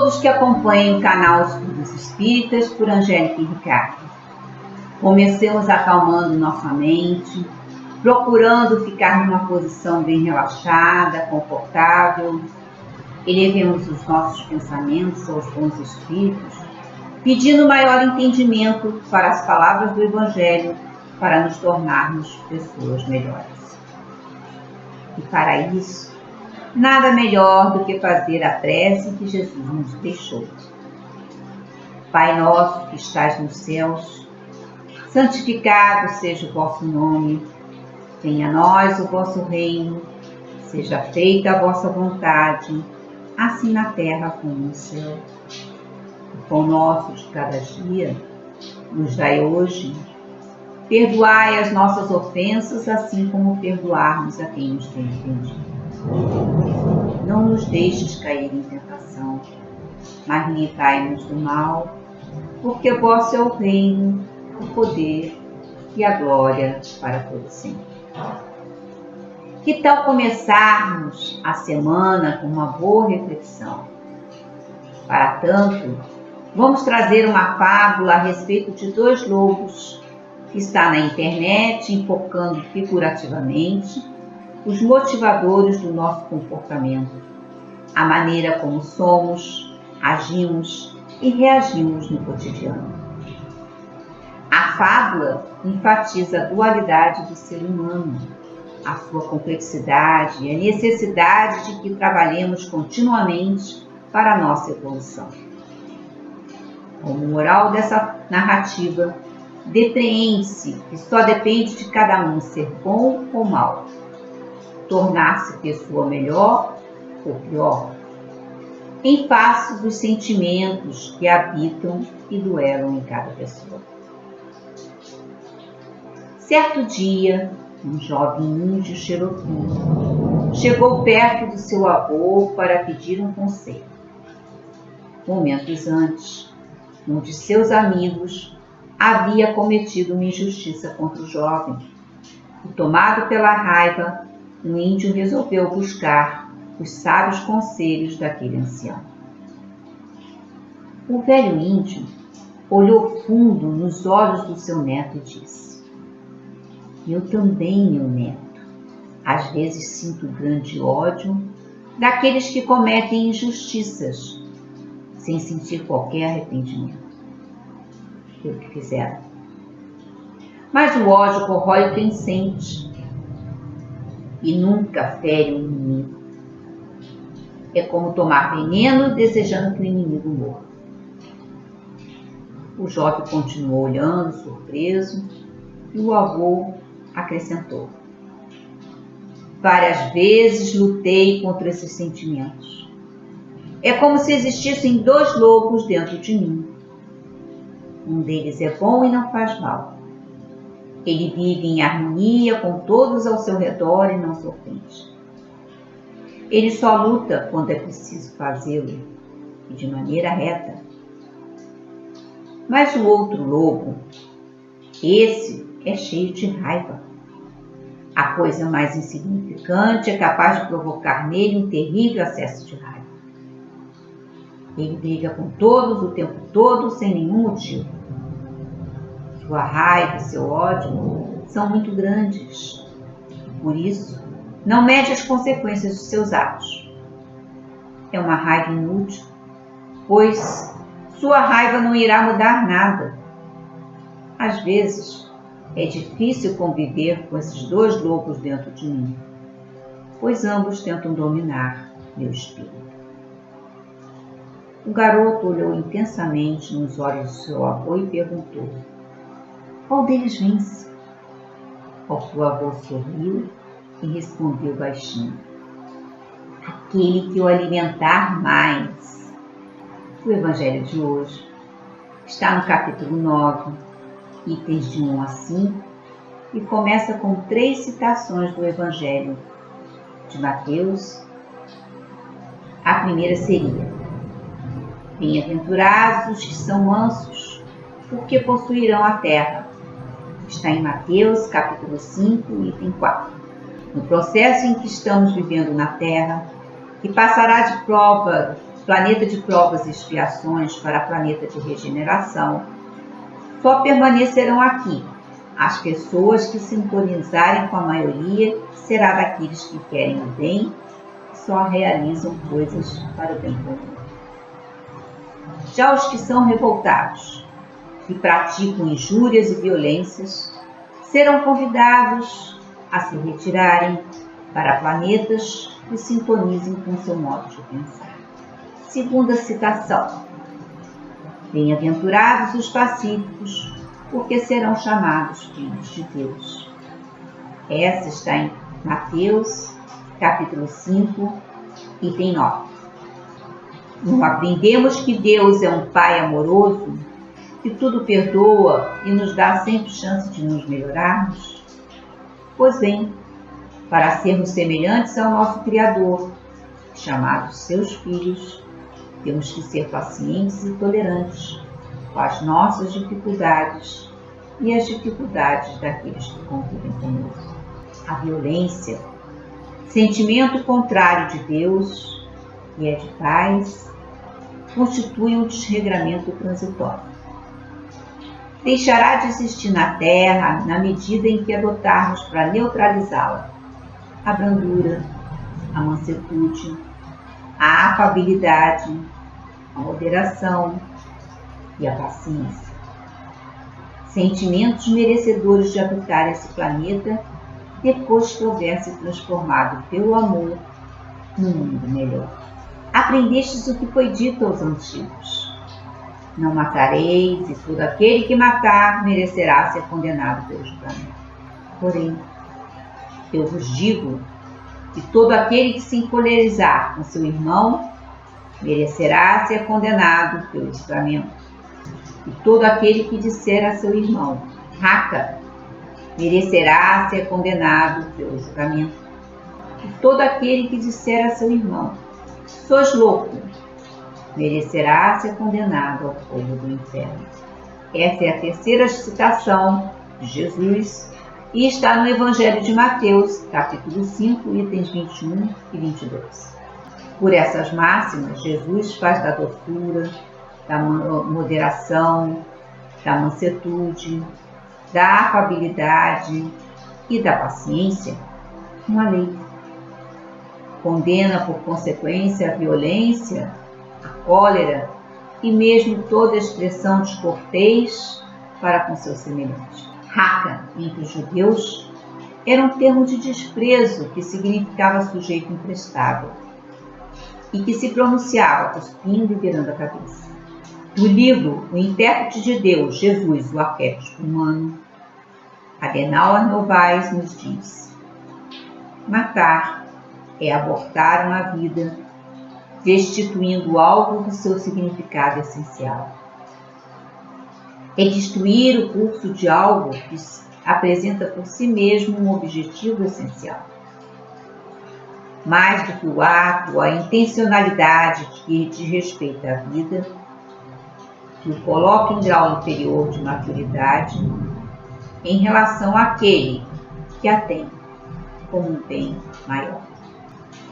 todos que acompanham o canal Estudos Espíritas por Angélica e Ricardo. Comecemos acalmando nossa mente, procurando ficar numa posição bem relaxada, confortável. Elevemos os nossos pensamentos aos bons espíritos, pedindo maior entendimento para as palavras do Evangelho, para nos tornarmos pessoas melhores. E para isso, nada melhor do que fazer a prece que Jesus nos deixou. Pai nosso que estais nos céus, santificado seja o vosso nome, venha a nós o vosso reino, seja feita a vossa vontade, assim na terra como no céu. O pão nosso de cada dia nos dai hoje. Perdoai as nossas ofensas, assim como perdoarmos a quem nos tem ofendido. Não nos deixes cair em tentação, mas livrai-nos do mal, porque vosso é o reino, o poder e a glória para todo sempre. Que tal começarmos a semana com uma boa reflexão? Para tanto, vamos trazer uma fábula a respeito de dois lobos, que está na internet, enfocando figurativamente os motivadores do nosso comportamento, a maneira como somos, agimos e reagimos no cotidiano. A fábula enfatiza a dualidade do ser humano, a sua complexidade e a necessidade de que trabalhemos continuamente para a nossa evolução. Como moral dessa narrativa, depreende-se que só depende de cada um ser bom ou mal, tornar-se pessoa melhor ou pior, em face dos sentimentos que habitam e duelam em cada pessoa. Certo dia, um jovem índio Cherokee chegou perto do seu avô para pedir um conselho. Momentos antes, um de seus amigos havia cometido uma injustiça contra o jovem e, tomado pela raiva, o índio resolveu buscar os sábios conselhos daquele ancião. O velho índio olhou fundo nos olhos do seu neto e disse: Eu também, meu neto, às vezes sinto grande ódio daqueles que cometem injustiças, sem sentir qualquer arrependimento pelo que fizeram. Mas o ódio corrói quem sente e nunca fere o inimigo. É como tomar veneno desejando que o inimigo morra. O jovem continuou olhando, surpreso, e o avô acrescentou: Várias vezes lutei contra esses sentimentos. É como se existissem dois lobos dentro de mim. Um deles é bom e não faz mal. Ele vive em harmonia com todos ao seu redor e não se ofende. Ele só luta quando é preciso fazê-lo, e de maneira reta. Mas o outro lobo, esse é cheio de raiva. A coisa mais insignificante é capaz de provocar nele um terrível acesso de raiva. Ele briga com todos o tempo todo sem nenhum motivo. Sua raiva e seu ódio são muito grandes. Por isso, não mede as consequências de seus atos. É uma raiva inútil, pois sua raiva não irá mudar nada. Às vezes, é difícil conviver com esses dois lobos dentro de mim, pois ambos tentam dominar meu espírito. O garoto olhou intensamente nos olhos do seu avô e perguntou: Qual deles vence? O avô sorriu e respondeu baixinho: Aquele que o alimentar mais. O Evangelho de hoje está no capítulo 9, itens de 1 a 5, e começa com 3 citações do Evangelho de Mateus. A primeira seria: Bem-aventurados os que são mansos, porque possuirão a terra. Está em Mateus, capítulo 5, item 4. No processo em que estamos vivendo na terra, que passará de prova planeta de provas e expiações para planeta de regeneração, só permanecerão aqui as pessoas que sintonizarem com a maioria, que será daqueles que querem o bem e só realizam coisas para o bem comum. Já os que são revoltados, que praticam injúrias e violências, serão convidados a se retirarem para planetas que sintonizem com seu modo de pensar. Segunda citação: bem-aventurados os pacíficos, porque serão chamados filhos de Deus. Essa está em Mateus, capítulo 5, item 9. Não aprendemos que Deus é um Pai amoroso, que tudo perdoa e nos dá sempre chance de nos melhorarmos? Pois bem, para sermos semelhantes ao nosso Criador, chamados seus filhos, temos que ser pacientes e tolerantes com as nossas dificuldades e as dificuldades daqueles que convivem conosco. A violência, sentimento contrário de Deus, que é de paz, constitui um desregramento transitório. Deixará de existir na Terra na medida em que adotarmos para neutralizá-la a brandura, a mansetude, a afabilidade, a moderação e a paciência. Sentimentos merecedores de habitar esse planeta depois que houver se transformado pelo amor num mundo melhor. Aprendestes o que foi dito aos antigos: não matareis, e todo aquele que matar merecerá ser condenado pelo julgamento. Porém, eu vos digo que todo aquele que se encolerizar com seu irmão merecerá ser condenado pelo julgamento. E todo aquele que disser a seu irmão, raca, merecerá ser condenado pelo julgamento. E todo aquele que disser a seu irmão, sois louco, merecerá ser condenado ao fogo do inferno. Essa é a terceira citação de Jesus e está no Evangelho de Mateus, capítulo 5, itens 21 e 22. Por essas máximas, Jesus faz da doçura, da moderação, da mansetude, da afabilidade e da paciência uma lei. Condena por consequência a violência, a cólera e mesmo toda expressão descortês para com seu semelhante. Raca, entre os judeus, era um termo de desprezo que significava sujeito imprestável e que se pronunciava cuspindo e virando a cabeça. No livro O Intérprete de Deus, Jesus, o Arquétipo Humano, Adenauer Novaes nos diz: matar é abortar uma vida, destituindo algo do seu significado essencial. É destruir o curso de algo que apresenta por si mesmo um objetivo essencial. Mais do que o ato, a intencionalidade que diz respeito à vida, que o coloca em grau inferior de maturidade em relação àquele que a tem como um bem maior.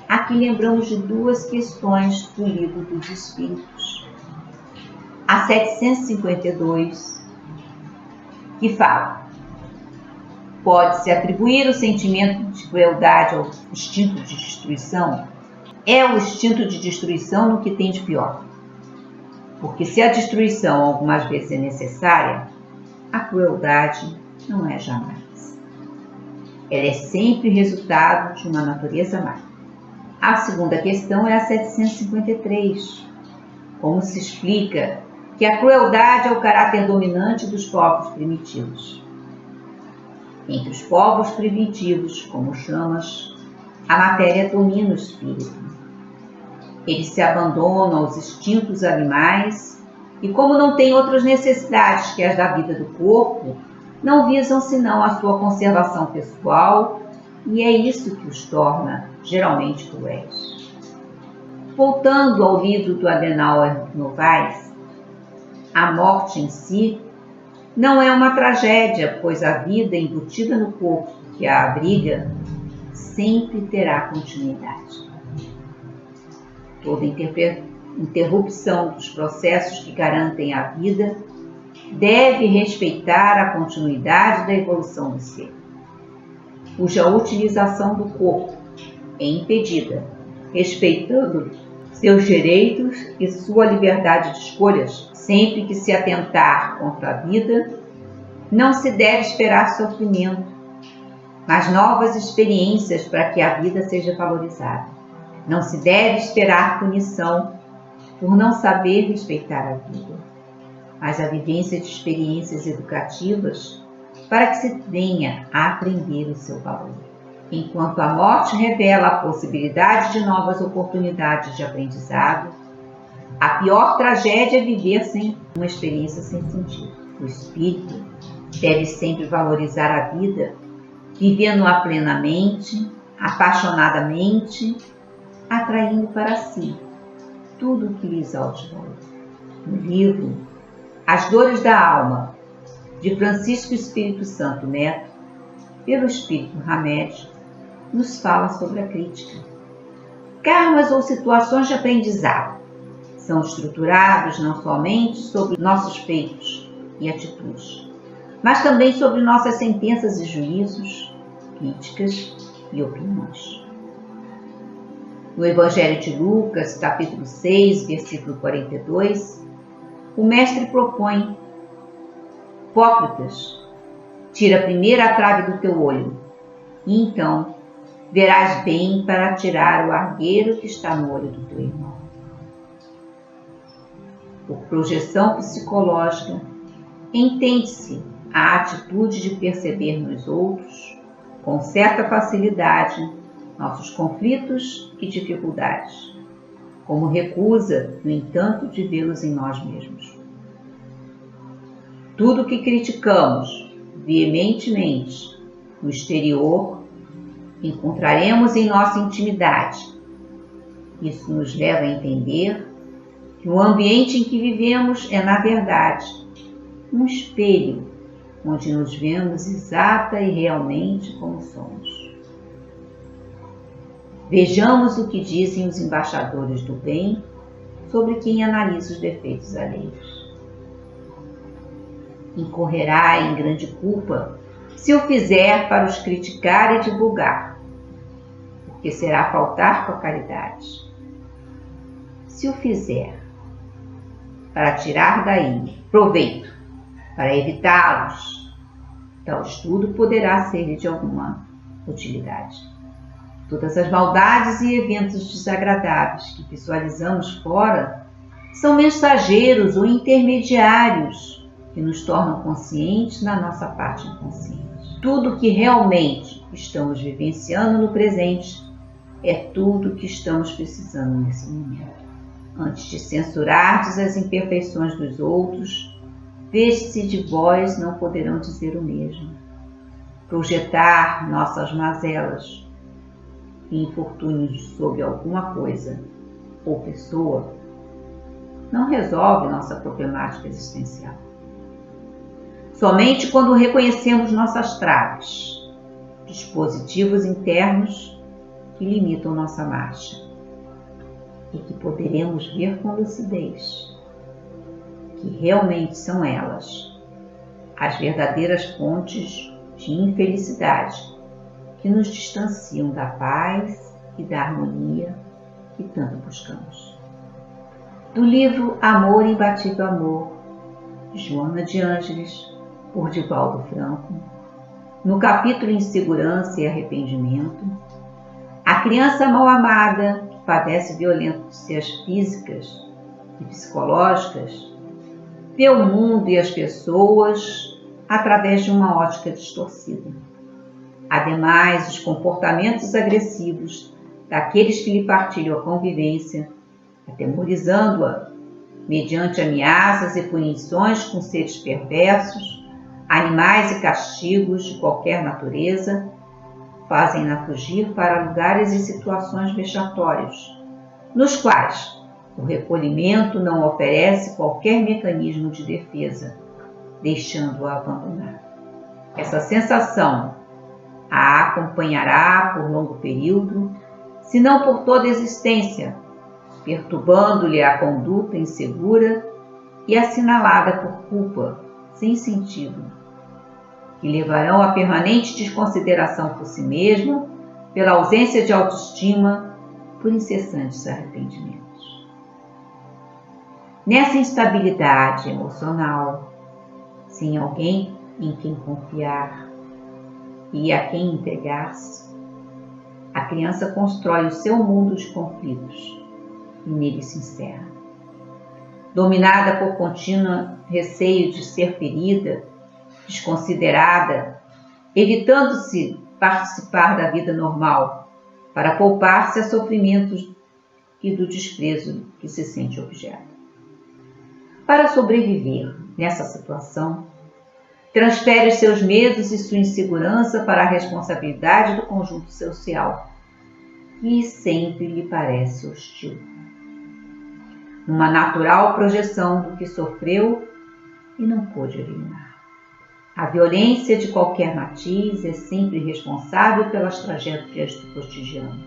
Aqui lembramos de duas questões do Livro dos Espíritos. A 752, que fala: pode-se atribuir o sentimento de crueldade ao instinto de destruição? É o instinto de destruição no que tem de pior. Porque se a destruição algumas vezes é necessária, a crueldade não é jamais. Ela é sempre resultado de uma natureza má. A segunda questão é a 753. Como se explica que a crueldade é o caráter dominante dos povos primitivos? Entre os povos primitivos, como chamas, a matéria domina o espírito. Eles se abandonam aos instintos animais e, como não têm outras necessidades que as da vida do corpo, não visam senão a sua conservação pessoal, e é isso que os torna geralmente cruéis. Voltando ao livro do Adenauer Novaes, a morte em si não é uma tragédia, pois a vida embutida no corpo que a abriga sempre terá continuidade. Toda interrupção dos processos que garantem a vida, deve respeitar a continuidade da evolução do ser, cuja utilização do corpo é impedida, respeitando seus direitos e sua liberdade de escolhas. Sempre que se atentar contra a vida, não se deve esperar sofrimento, mas novas experiências para que a vida seja valorizada. Não se deve esperar punição por não saber respeitar a vida, mas a vivência de experiências educativas para que se venha a aprender o seu valor. Enquanto a morte revela a possibilidade de novas oportunidades de aprendizado, a pior tragédia é viver sem uma experiência sem sentido. O espírito deve sempre valorizar a vida, vivendo-a plenamente, apaixonadamente, atraindo para si tudo o que lhe exalte valor. No livro As Dores da Alma, de Francisco Espírito Santo Neto, pelo Espírito Hamed, nos fala sobre a crítica. Karmas ou situações de aprendizado são estruturados não somente sobre nossos feitos e atitudes, mas também sobre nossas sentenças e juízos, críticas e opiniões. No Evangelho de Lucas, capítulo 6, versículo 42, o Mestre propõe: Hipócritas, tira primeiro a trave do teu olho, e então verás bem para tirar o argueiro que está no olho do teu irmão. Por projeção psicológica, entende-se a atitude de perceber nos outros, com certa facilidade, nossos conflitos e dificuldades, como recusa, no entanto, de vê-los em nós mesmos. Tudo que criticamos veementemente no exterior, encontraremos em nossa intimidade. Isso nos leva a entender que o ambiente em que vivemos é, na verdade, um espelho onde nos vemos exata e realmente como somos. Vejamos o que dizem os embaixadores do bem sobre quem analisa os defeitos alheios. Incorrerá em grande culpa se o fizer para os criticar e divulgar, porque será faltar com a caridade. Se o fizer para tirar daí proveito, para evitá-los, tal estudo poderá ser de alguma utilidade. Todas as maldades e eventos desagradáveis que visualizamos fora são mensageiros ou intermediários que nos tornam conscientes na nossa parte inconsciente. Tudo que realmente estamos vivenciando no presente é tudo que estamos precisando nesse momento. Antes de censurardes as imperfeições dos outros, vede-se de vós não poderão dizer o mesmo. Projetar nossas mazelas e infortúnios sobre alguma coisa ou pessoa não resolve nossa problemática existencial. Somente quando reconhecemos nossas traves, dispositivos internos que limitam nossa marcha, e que poderemos ver com lucidez que realmente são elas as verdadeiras fontes de infelicidade que nos distanciam da paz e da harmonia que tanto buscamos. Do livro Amor e Imbatível Amor, de Joana de Ângeles, por Divaldo Franco, no capítulo Insegurança e Arrependimento, a criança mal amada que padece violências físicas e psicológicas vê o mundo e as pessoas através de uma ótica distorcida. Ademais, os comportamentos agressivos daqueles que lhe partilham a convivência, atemorizando-a mediante ameaças e punições com seres perversos, animais e castigos de qualquer natureza, fazem-na fugir para lugares e situações vexatórios, nos quais o recolhimento não oferece qualquer mecanismo de defesa, deixando-a abandonar. Essa sensação a acompanhará por longo período, se não por toda a existência, perturbando-lhe a conduta insegura e assinalada por culpa sem sentido, que levarão à permanente desconsideração por si mesma, pela ausência de autoestima, por incessantes arrependimentos. Nessa instabilidade emocional, sem alguém em quem confiar e a quem entregar-se, a criança constrói o seu mundo de conflitos e nele se encerra. Dominada por contínuo receio de ser ferida, desconsiderada, evitando-se participar da vida normal para poupar-se a sofrimentos e do desprezo que se sente objeto. Para sobreviver nessa situação, transfere seus medos e sua insegurança para a responsabilidade do conjunto social, que sempre lhe parece hostil. Uma natural projeção do que sofreu e não pôde eliminar. A violência de qualquer matiz é sempre responsável pelas tragédias do cotidiano.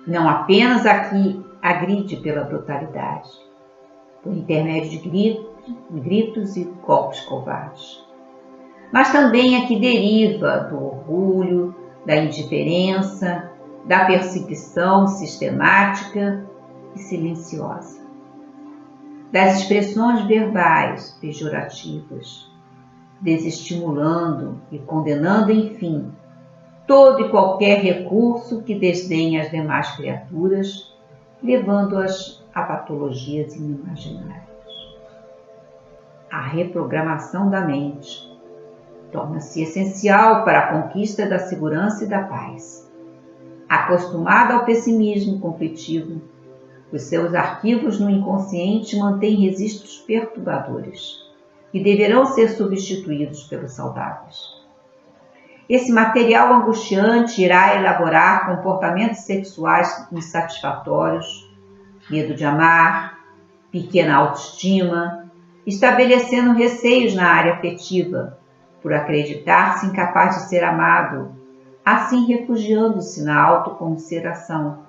Não apenas a que agride pela brutalidade, por intermédio de gritos e golpes covardes, mas também a que deriva do orgulho, da indiferença, da perseguição sistemática e silenciosa, das expressões verbais pejorativas, desestimulando e condenando, enfim, todo e qualquer recurso que desdenhe as demais criaturas, levando-as a patologias inimagináveis. A reprogramação da mente torna-se essencial para a conquista da segurança e da paz. Acostumada ao pessimismo conflitivo, os seus arquivos no inconsciente mantêm registros perturbadores, que deverão ser substituídos pelos saudáveis. Esse material angustiante irá elaborar comportamentos sexuais insatisfatórios, medo de amar, pequena autoestima, estabelecendo receios na área afetiva, por acreditar-se incapaz de ser amado, assim refugiando-se na autocomiseração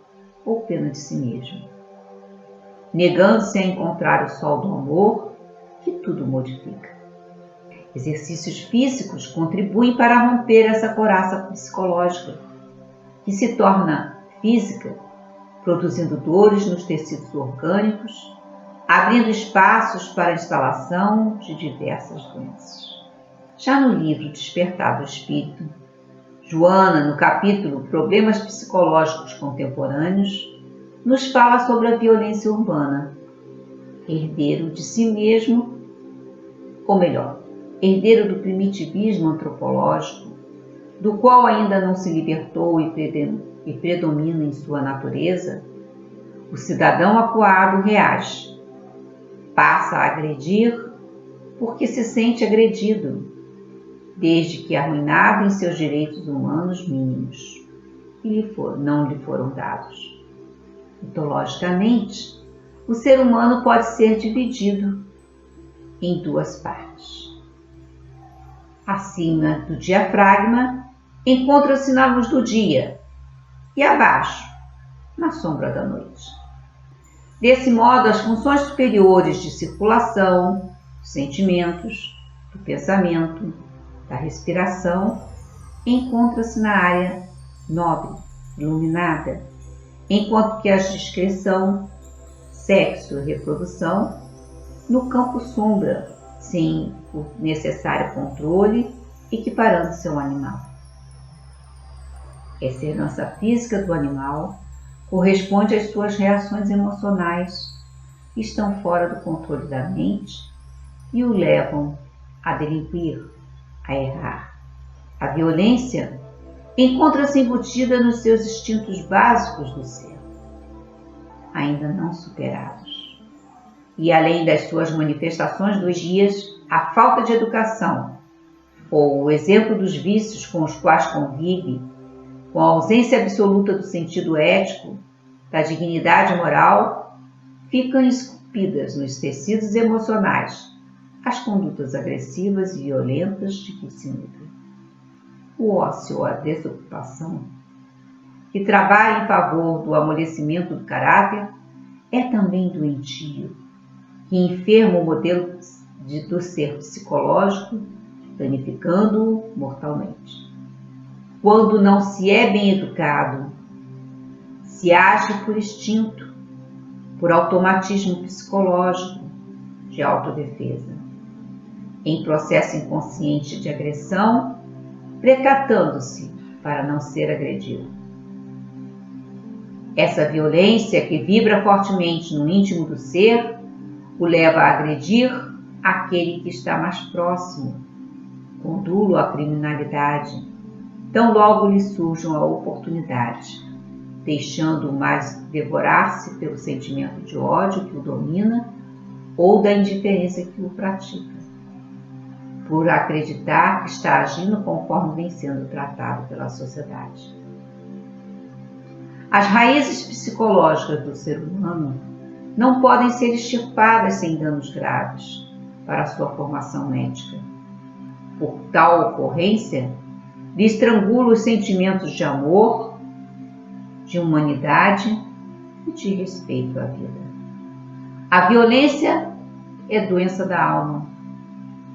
ou pena de si mesmo, negando-se a encontrar o sol do amor, que tudo modifica. Exercícios físicos contribuem para romper essa couraça psicológica, que se torna física, produzindo dores nos tecidos orgânicos, abrindo espaços para a instalação de diversas doenças. Já no livro Despertar do Espírito, Joana, no capítulo Problemas Psicológicos Contemporâneos, nos fala sobre a violência urbana, herdeiro de si mesmo, ou melhor, herdeiro do primitivismo antropológico, do qual ainda não se libertou e predomina em sua natureza. O cidadão acuado reage, passa a agredir porque se sente agredido, desde que arruinado em seus direitos humanos mínimos, que não lhe foram dados. Mitologicamente, o ser humano pode ser dividido em duas partes. Acima do diafragma, encontra-se na luz do dia, e abaixo, na sombra da noite. Desse modo, as funções superiores de circulação, dos sentimentos, do pensamento, da respiração, encontra-se na área nobre, iluminada, enquanto que as de excreção, sexo e reprodução, no campo sombra, sem o necessário controle, equiparando-se ao animal. Essa herança física do animal corresponde às suas reações emocionais, que estão fora do controle da mente e o levam a delinquir, a errar. A violência encontra-se embutida nos seus instintos básicos do ser, ainda não superados. E além das suas manifestações dos dias, a falta de educação, ou o exemplo dos vícios com os quais convive, com a ausência absoluta do sentido ético, da dignidade moral, ficam esculpidas nos tecidos emocionais as condutas agressivas e violentas de que se nutre. O ócio ou a desocupação, que trabalha em favor do amolecimento do caráter, é também doentio, que enferma o modelo do ser psicológico, danificando-o mortalmente. Quando não se é bem educado, se age por instinto, por automatismo psicológico de autodefesa, em processo inconsciente de agressão, precatando-se para não ser agredido. Essa violência que vibra fortemente no íntimo do ser o leva a agredir aquele que está mais próximo, condulo à criminalidade, tão logo lhe surge uma oportunidade, deixando-o mais devorar-se pelo sentimento de ódio que o domina ou da indiferença que o pratica, por acreditar que está agindo conforme vem sendo tratado pela sociedade. As raízes psicológicas do ser humano não podem ser extirpadas sem danos graves para a sua formação médica. Por tal ocorrência, lhe estrangula os sentimentos de amor, de humanidade e de respeito à vida. A violência é doença da alma,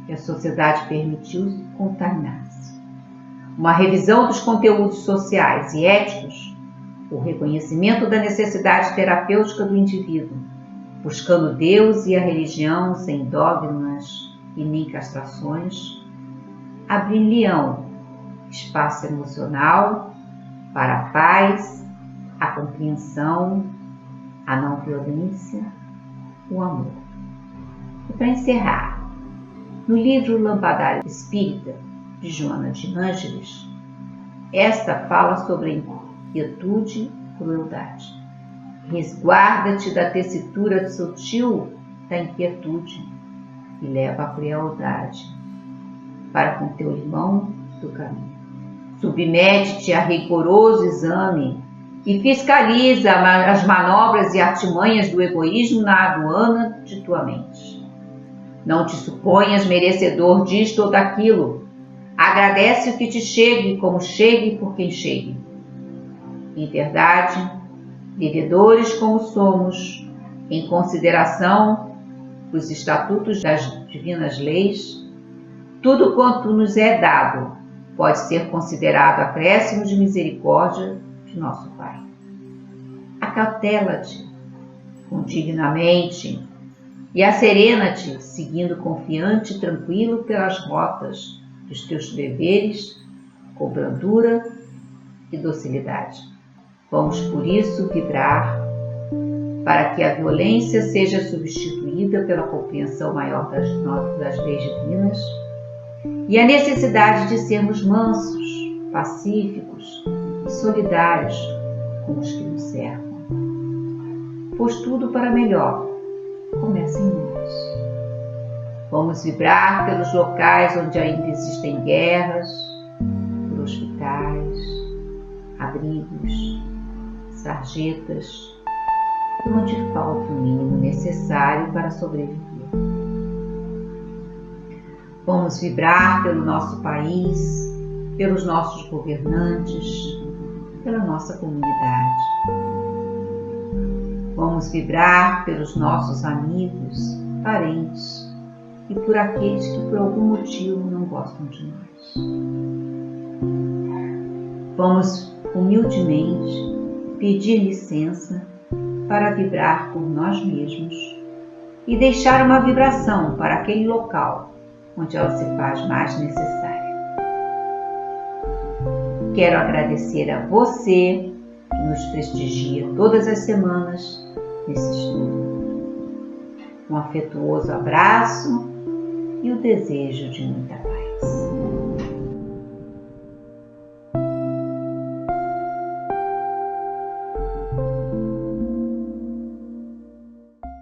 que a sociedade permitiu contaminar-se. Uma revisão dos conteúdos sociais e éticos, o reconhecimento da necessidade terapêutica do indivíduo, buscando Deus e a religião sem dogmas e nem castrações, abrir-lhe-ão espaço emocional para a paz, a compreensão, a não violência, o amor. E para encerrar, no livro Lampadário Espírita, de Joana de Ângeles, esta fala sobre a inquietude e crueldade. Resguarda-te da tessitura sutil da inquietude e leva a crueldade para com teu irmão do caminho. Submete-te a rigoroso exame e fiscaliza as manobras e artimanhas do egoísmo na aduana de tua mente. Não te suponhas merecedor disto ou daquilo. Agradece o que te chegue, como chegue por quem chegue. Em verdade, devedores como somos, em consideração dos estatutos das divinas leis, tudo quanto nos é dado pode ser considerado acréscimo de misericórdia de nosso Pai. Acautela-te condignamente e acerena-te, seguindo confiante e tranquilo pelas rotas dos teus deveres, com brandura e docilidade. Vamos, por isso, vibrar para que a violência seja substituída pela compreensão maior das leis divinas e a necessidade de sermos mansos, pacíficos e solidários com os que nos cercam. Pois tudo para melhor começa em nós. Vamos vibrar pelos locais onde ainda existem guerras, por hospitais, abrigos, sarjetas, onde falta o mínimo necessário para sobreviver. Vamos vibrar pelo nosso país, pelos nossos governantes, pela nossa comunidade. Vamos vibrar pelos nossos amigos, parentes e por aqueles que por algum motivo não gostam de nós. Vamos humildemente pedir licença para vibrar por nós mesmos e deixar uma vibração para aquele local onde ela se faz mais necessária. Quero agradecer a você que nos prestigia todas as semanas nesse estudo. Um afetuoso abraço e o desejo de muita paz.